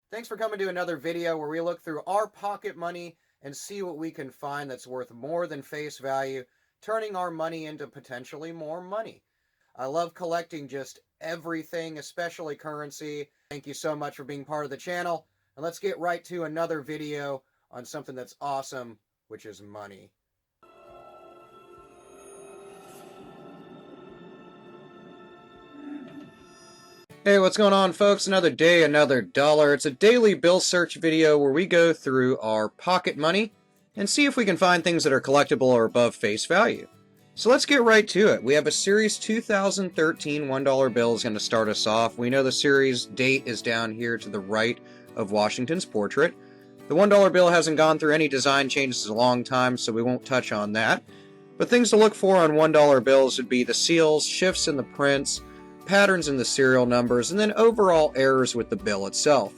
Thanks for coming to another video where we look through our pocket money and see what we can find that's worth more than face value, turning our money into potentially more money. I love collecting just everything, especially currency. Thank you so much for being part of the channel. And let's get right to another video on something that's awesome, which is money. Hey, what's going on, folks? Another day, another dollar. It's a daily bill search video where we go through our pocket money and see if we can find things that are collectible or above face value. So let's get right to it. We have a series 2013 $1 bill is going to start us off. We know the series date is down here to the right of Washington's portrait. The $1 bill hasn't gone through any design changes in a long time, so we won't touch on that. But things to look for on $1 bills would be the seals, shifts in the prints, patterns in the serial numbers, and then overall errors with the bill itself.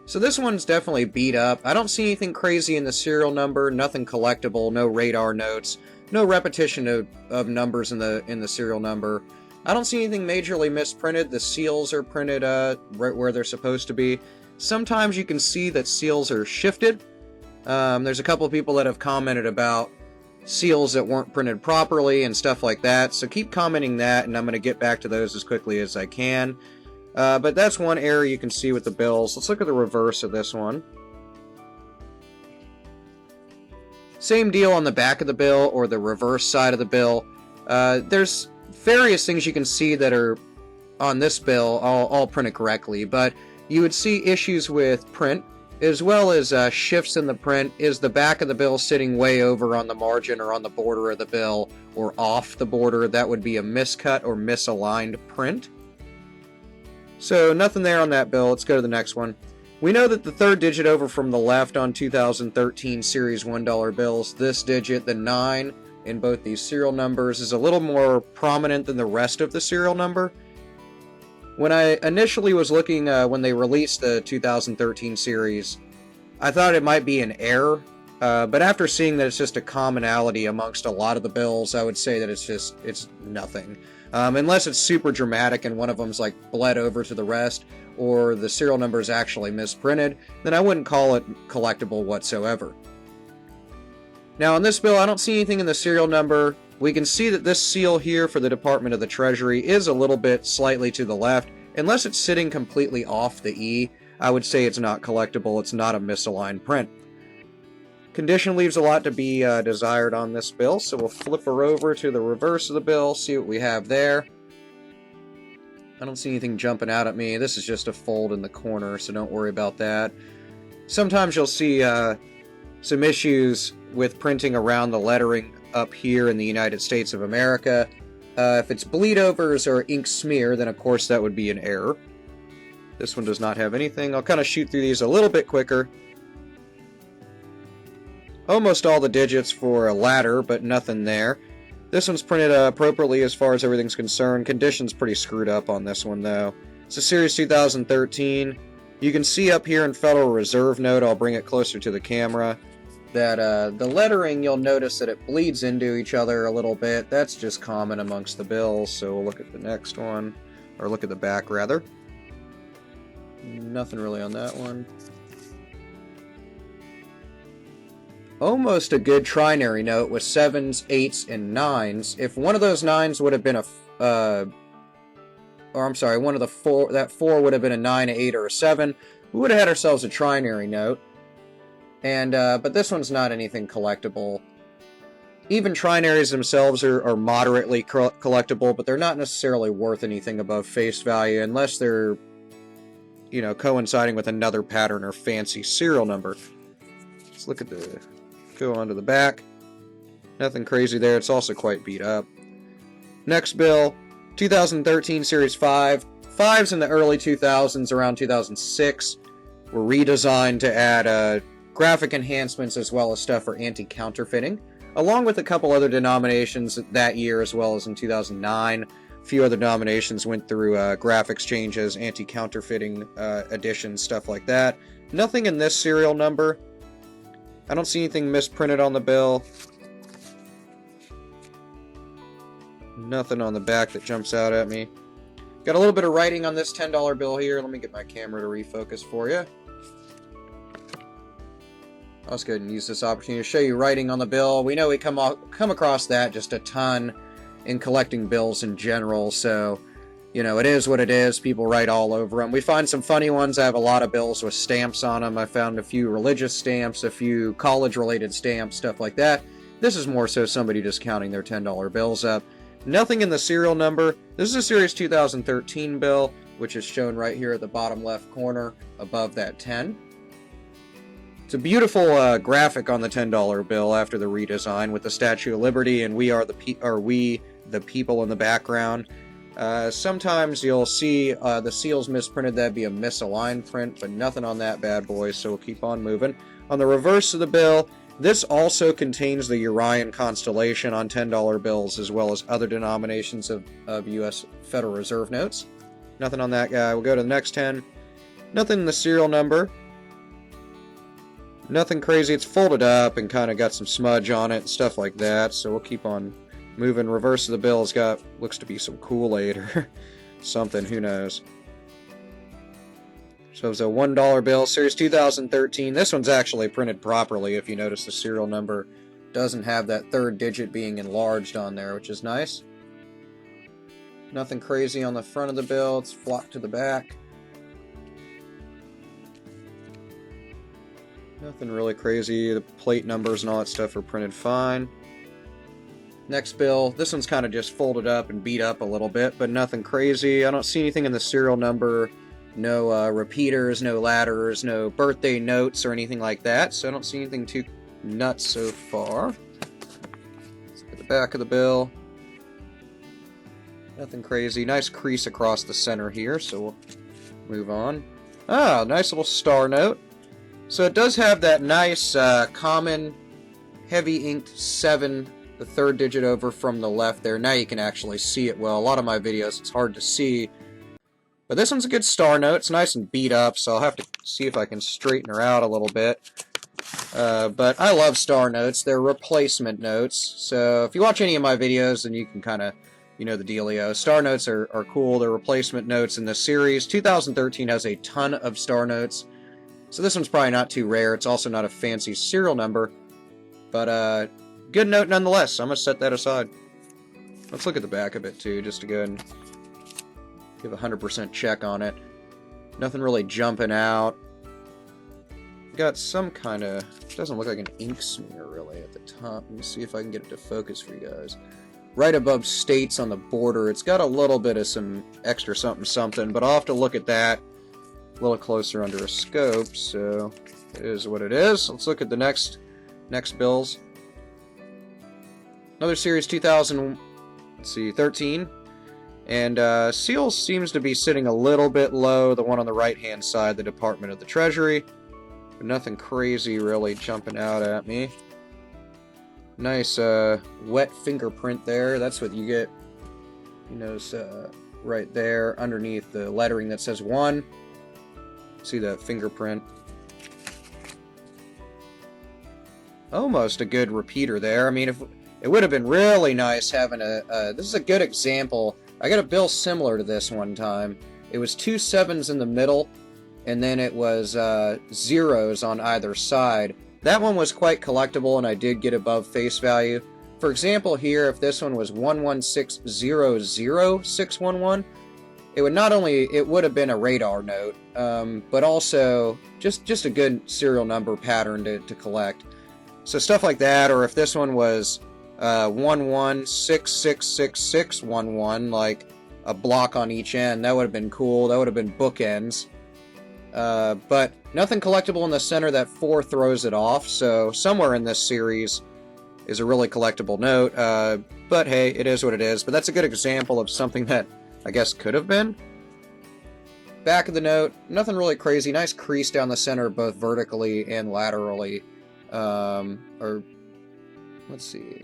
So this one's definitely beat up. I don't see anything crazy in the serial number, nothing collectible, no radar notes, no repetition of numbers in the serial number. I don't see anything majorly misprinted. The seals are printed right where they're supposed to be. Sometimes you can see that seals are shifted. There's a couple of people that have commented about seals that weren't printed properly and stuff like that, so keep commenting that, and I'm going to get back to those as quickly as I can. But that's one error you can see with the bills. Let's look at the reverse of this one. Same deal on the back of the bill or the reverse side of the bill. There's various things you can see that are on this bill all printed correctly, but you would see issues with print as well as shifts in the print. Is the back of the bill sitting way over on the margin or on the border of the bill or off the border? That would be a miscut or misaligned print. So nothing there on that bill. Let's go to the next one. We know that the third digit over from the left on 2013 series $1 bills, this digit, the 9 in both these serial numbers, is a little more prominent than the rest of the serial number. When I initially was looking, when they released the 2013 series, I thought it might be an error, but after seeing that it's just a commonality amongst a lot of the bills, I would say that it's nothing. Unless it's super dramatic and one of them's like bled over to the rest, or the serial number is actually misprinted, then I wouldn't call it collectible whatsoever. Now on this bill, I don't see anything in the serial number. We can see that this seal here for the Department of the Treasury is a little bit slightly to the left. Unless it's sitting completely off the E, I would say it's not collectible. It's not a misaligned print. Condition leaves a lot to be desired on this bill, so we'll flip her over to the reverse of the bill, see what we have there. I don't see anything jumping out at me. This is just a fold in the corner, so don't worry about that. Sometimes you'll see some issues with printing around the lettering up here in the United States of America. If it's bleed overs or ink smear, then of course that would be an error. This one does not have anything. I'll kind of shoot through these a little bit quicker. Almost all the digits for a ladder, but nothing there. This one's printed appropriately as far as everything's concerned. Condition's pretty screwed up on this one though. It's a Series 2013. You can see up here in Federal Reserve note, I'll bring it closer to the camera, that the lettering, you'll notice that it bleeds into each other a little bit. That's just common amongst the bills, so we'll look at the next one, or look at the back rather. Nothing really on that one. Almost a good trinary note with 7s, 8s, and 9s. If one of those 9s would have been one of the 4, that 4 would have been a 9, an 8, or a 7, we would have had ourselves a trinary note. And but this one's not anything collectible. Even trinaries themselves are moderately collectible, but they're not necessarily worth anything above face value unless they're, you know, coinciding with another pattern or fancy serial number. Let's look at go on to the back. Nothing crazy there. It's also quite beat up. Next bill, 2013 Series 5. 5s in the early 2000s, around 2006, were redesigned to add graphic enhancements as well as stuff for anti-counterfeiting, along with a couple other denominations that year as well as in 2009. A few other denominations went through graphics changes, anti-counterfeiting additions, stuff like that. Nothing in this serial number. I don't see anything misprinted on the bill. Nothing on the back that jumps out at me. Got a little bit of writing on this $10 bill here. Let me get my camera to refocus for you. Let's go ahead and use this opportunity to show you writing on the bill. We know we come across that just a ton in collecting bills in general, so, you know, it is what it is. People write all over them. We find some funny ones. I have a lot of bills with stamps on them. I found a few religious stamps, a few college-related stamps, stuff like that. This is more so somebody just counting their $10 bills up. Nothing in the serial number. This is a Series 2013 bill, which is shown right here at the bottom left corner above that 10. It's a beautiful graphic on the $10 bill after the redesign with the Statue of Liberty and we the people in the background. Sometimes you'll see the seals misprinted. That'd be a misaligned print, but nothing on that bad boy, so we'll keep on moving. On the reverse of the bill, this also contains the Orion constellation on $10 bills, as well as other denominations of U.S. Federal Reserve notes. Nothing on that guy. We'll go to the next 10. Nothing in the serial number. Nothing crazy. It's folded up and kind of got some smudge on it and stuff like that, so we'll keep on moving. Reverse of the bill's got, looks to be some Kool-Aid or something, who knows. So it's a $1 bill, Series 2013. This one's actually printed properly. If you notice, the serial number doesn't have that third digit being enlarged on there, which is nice. Nothing crazy on the front of the bill. It's flopped to the back. Nothing really crazy. The plate numbers and all that stuff are printed fine. Next bill, this one's kind of just folded up and beat up a little bit, but nothing crazy. I don't see anything in the serial number. No repeaters, no ladders, no birthday notes or anything like that, so I don't see anything too nuts so far. Let's look at the back of the bill. Nothing crazy. Nice crease across the center here, so we'll move on. Ah, nice little star note. So it does have that nice common heavy inked 7, the third digit over from the left there. Now you can actually see it well. A lot of my videos it's hard to see. But this one's a good star note. It's nice and beat up, so I'll have to see if I can straighten her out a little bit. But I love star notes. They're replacement notes. So if you watch any of my videos, then you can kind of, you know the dealio. Star notes are cool. They're replacement notes in the series. 2013 has a ton of star notes. So this one's probably not too rare. It's also not a fancy serial number. But good note nonetheless. So I'm going to set that aside. Let's look at the back of it too, just to go ahead and give a 100% check on it. Nothing really jumping out. Got some kind of, doesn't look like an ink smear really at the top. Let me see if I can get it to focus for you guys. Right above states on the border, it's got a little bit of some extra something something, but I'll have to look at that a little closer under a scope, so it is what it is. Let's look at the next bills. Another Series 2013. And seal seems to be sitting a little bit low, the one on the right-hand side, the Department of the Treasury. But nothing crazy really jumping out at me. Nice wet fingerprint there. That's what you get, you notice, right there underneath the lettering that says 1. See that fingerprint? Almost a good repeater there. I mean, if it would have been really nice having this is a good example. I got a bill similar to this one time. It was 2 7s in the middle, and then it was 0s on either side. That one was quite collectible, and I did get above face value. For example, here, if this one was 11600611, it would not only, it would have been a radar note, but also just a good serial number pattern to collect. So stuff like that, or if this one was 11666611, like a block on each end, that would have been cool. That would have been bookends. But nothing collectible in the center. That 4 throws it off, so somewhere in this series is a really collectible note. But hey, it is what it is. But that's a good example of something that I guess could have been. Back of the note, nothing really crazy. Nice crease down the center, both vertically and laterally. Or, let's see.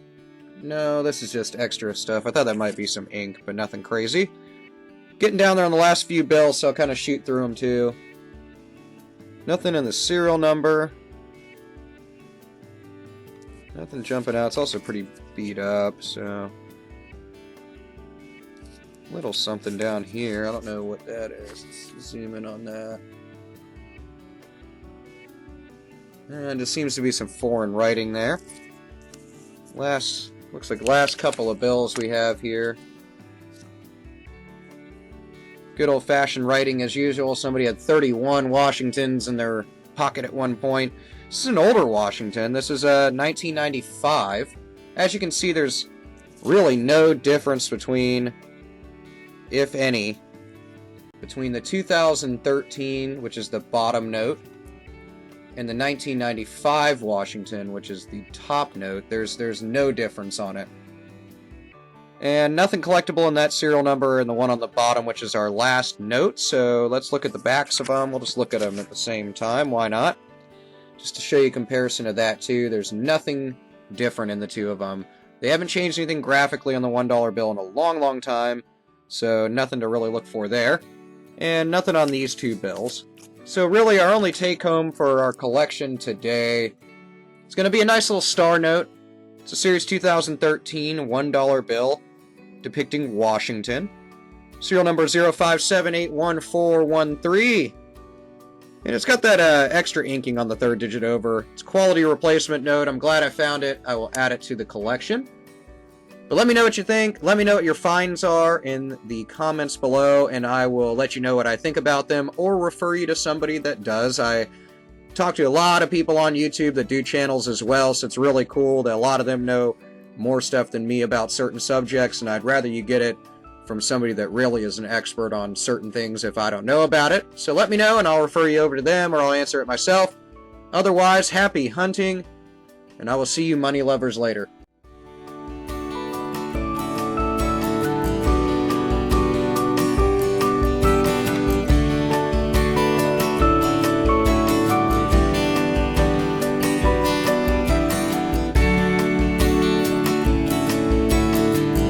No, this is just extra stuff. I thought that might be some ink, but nothing crazy. Getting down there on the last few bills, so I'll kind of shoot through them too. Nothing in the serial number. Nothing jumping out. It's also pretty beat up, so... little something down here. I don't know what that is. Let's zoom in on that. And it seems to be some foreign writing there. Looks like last couple of bills we have here. Good old-fashioned writing as usual. Somebody had 31 Washingtons in their pocket at one point. This is an older Washington. This is 1995. As you can see, there's really no difference between, if any, between the 2013, which is the bottom note, and the 1995 Washington, which is the top note. There's no difference on it. And nothing collectible in that serial number and the one on the bottom, which is our last note. So let's look at the backs of them. We'll just look at them at the same time. Why not? Just to show you a comparison of that too. There's nothing different in the two of them. They haven't changed anything graphically on the $1 bill in a long, long time. So nothing to really look for there. And nothing on these two bills. So really our only take home for our collection today is going to be a nice little star note. It's a Series 2013 $1 bill depicting Washington. Serial number 057811413. And it's got that extra inking on the third digit over. It's a quality replacement note. I'm glad I found it. I will add it to the collection. But let me know what you think. Let me know what your finds are in the comments below, and I will let you know what I think about them or refer you to somebody that does. I talk to a lot of people on YouTube that do channels as well, so it's really cool that a lot of them know more stuff than me about certain subjects, and I'd rather you get it from somebody that really is an expert on certain things if I don't know about it. So let me know, and I'll refer you over to them, or I'll answer it myself. Otherwise, happy hunting, and I will see you money lovers later.